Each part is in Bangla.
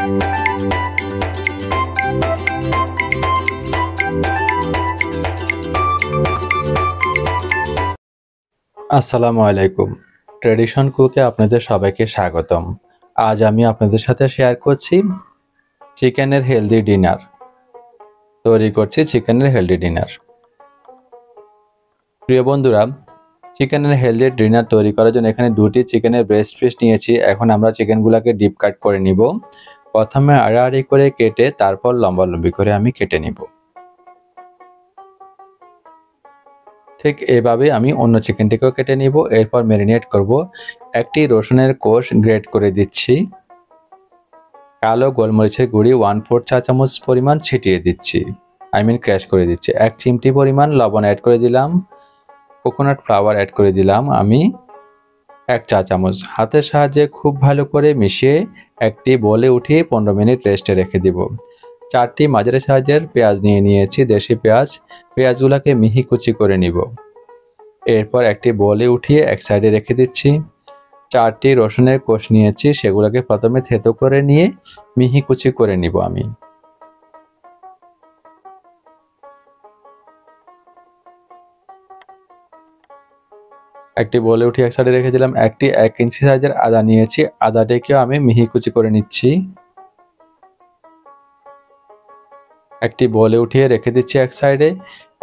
আসসালামু আলাইকুম। ট্র্যাডিশন কুকে আপনাদের সবাইকে স্বাগতম। আজ আমি আপনাদের সাথে শেয়ার করছি চিকেনের হেলদি ডিনার। তৈরি করছি চিকেনের হেলদি ডিনার। প্রিয় বন্ধুরা, চিকেনের হেলদি ডিনার তৈরি করার জন্য এখানে 2টি চিকেনের ব্রেস্ট পিস নিয়েছি। এখন আমরা চিকেনগুলোকে ডিপ কাট করে নিব। প্রথমে আড়াআড়ি করে কেটে তারপর লম্বালম্বি করে আমি কেটে নিব। ঠিক এভাবে আমি অন্য চিকেনটিকেও কেটে নিব। এরপর ম্যারিনেট করব। একটি রসুনের কোষ গ্রেট করে দিচ্ছি। কালো গোলমরিচের গুঁড়ি 1/4 চা চামচ পরিমাণ ছিটিয়ে দিচ্ছি, ক্র্যাশ করে দিচ্ছি। 1 চিমটি পরিমাণ লবণ অ্যাড করে দিলাম। কোকোনাট ফ্লাওয়ার অ্যাড করে দিলাম আমি 1 চা চামচ। হাতের সাহায্যে খুব ভালো করে মিশিয়ে একটি বলে উঠিয়ে 15 মিনিট রেস্টে রেখে দিব। 4টি মাঝারি সাইজের পেঁয়াজ নিয়েছি, দেশি পেঁয়াজ। পেঁয়াজগুলোকে মিহি কুচি করে নিব। এরপর একটি বলে উঠিয়ে এক সাইডে রেখে দিচ্ছি। 4টি রসুনের কোষ নিয়েছি, সেগুলোকে প্রথমে থেতো করে নিয়ে মিহি কুচি করে নিব আমি। একটি বলে উঠিয়ে এক সাইডে রেখে দিলাম। 1 ইঞ্চি সাইজের আদা নিয়েছি, আদাটাকেও আমি মিহি কুচি করে নিচ্ছি। একটি বলে উঠিয়ে রেখে দিচ্ছি এক সাইডে।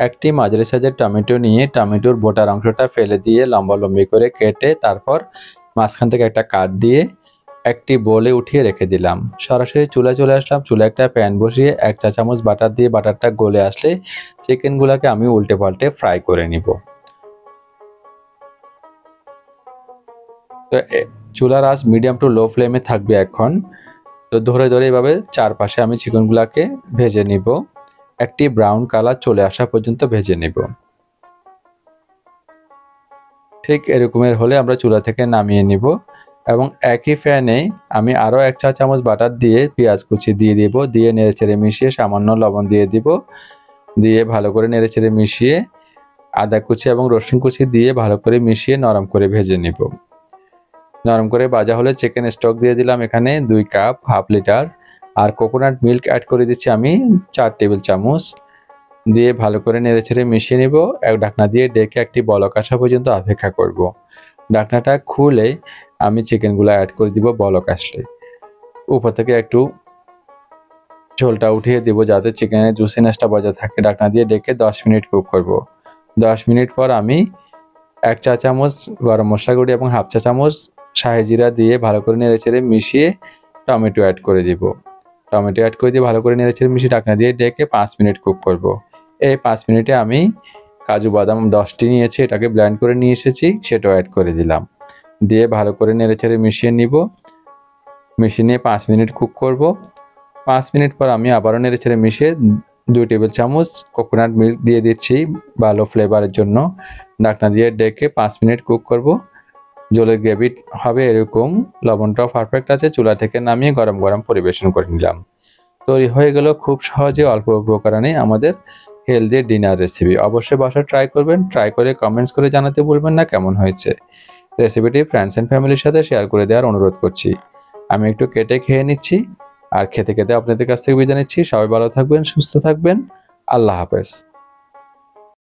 একটি মাঝারি সাইজের টমেটো নিয়ে টমেটোর বোটার অংশটা ফেলে দিয়ে লম্বালম্বি করে কেটে তারপর মাঝখান থেকে একটা কাট দিয়ে একটি বলে উঠিয়ে রেখে দিলাম। সরাসরি চুলায় চলে আসলাম। চুলায় একটা প্যান বসিয়ে 1 চা চামচ বাটার দিয়ে বাটারটা গলে আসলে চিকেনগুলোকে আমি উল্টে পাল্টে ফ্রাই করে নিব। তো চুলার আঁচ মিডিয়াম টু লো ফ্লেমে থাকবে এখন। তো ধরে ধরে এভাবে চারপাশে আমি চিকেনগুলোকে ভেজে নিব। একটি ব্রাউন কালার চলে আসা পর্যন্ত ভেজে নিব। ঠিক এরকমের হলে আমরা চুলা থেকে নামিয়ে নিব এবং একই প্যানে আমি আরও 1 চা চামচ বাটার দিয়ে পেঁয়াজ কুচি দিয়ে দিব। দিয়ে নেড়েচেড়ে মিশিয়ে সামান্য লবণ দিয়ে দিব। দিয়ে ভালো করে নেড়েচেড়ে মিশিয়ে আদা কুচি এবং রসুন কুচি দিয়ে ভালো করে মিশিয়ে নরম করে ভেজে নিব। নরম করে ভাজা হলে চিকেন স্টক দিয়ে দিলাম এখানে 2 কাপ, হাফ লিটার। আর কোকোনাট মিল্ক অ্যাড করে দিচ্ছি আমি 4 টেবিল চামচ। দিয়ে ভালো করে নেড়েচেড়ে মিশিয়ে নিব। ঢাকনা দিয়ে ডেকে একটি বলক আসা পর্যন্ত অপেক্ষা করব। ঢাকনাটা খুলে আমি চিকেনগুলো অ্যাড করে দিব বলক আসলে। উপর থেকে একটু ঝোলটা উঠিয়ে দিব যাতে চিকেনের জুসিনেসটা বজায় থাকে। ঢাকনা দিয়ে ডেকে 10 মিনিট কুক করব। 10 মিনিট পর আমি 1 চা চামচ গরম মশলা গুঁড়ি এবং হাফ চা চামচ শাহি জিরা দিয়ে ভালো করে নেড়েচেড়ে মিশিয়ে টমেটো অ্যাড করে দিব। টমেটো অ্যাড করে দিয়ে ভালো করে নেড়েচেড়ে মিশিয়ে ঢাকনা দিয়ে ডেকে 5 মিনিট কুক করব। এই 5 মিনিটে আমি কাজু বাদাম 10টি নিয়েছি, এটাকে ব্লেন্ড করে নিয়ে এসেছি, সেটাও অ্যাড করে দিলাম। দিয়ে ভালো করে নেড়েচেড়ে মিশিয়ে নিব। মিশিয়ে নিয়ে 5 মিনিট কুক করব। 5 মিনিট পর আমি আবারও নেড়েচেড়ে মিশিয়ে 2 টেবিল চামচ কোকোনাট মিল্ক দিয়ে দিচ্ছি ভালো ফ্লেভারের জন্য। ঢাকনা দিয়ে ডেকে 5 মিনিট কুক করব। ঝোলের গ্রেভি হবে এরকম। লবণটাও পারফেক্ট আছে। চুলা থেকে নামিয়ে গরম গরম পরিবেশন করে নিলাম। তৈরি হয়ে গেল খুব সহজে অল্প উপকরণে আমাদের হেলদি ডিনার রেসিপি। অবশ্যই বাসায় ট্রাই করবেন। ট্রাই করে কমেন্টস করে জানাতে ভুলবেন না কেমন হয়েছে। রেসিপিটি ফ্রেন্ডস অ্যান্ড ফ্যামিলির সাথে শেয়ার করে দেওয়ার অনুরোধ করছি। আমি একটু কেটে খেয়ে নিচ্ছি আর খেতে খেতে আপনাদের কাছ থেকে বিদায় নিচ্ছি। সবাই ভালো থাকবেন, সুস্থ থাকবেন। আল্লাহ হাফেজ।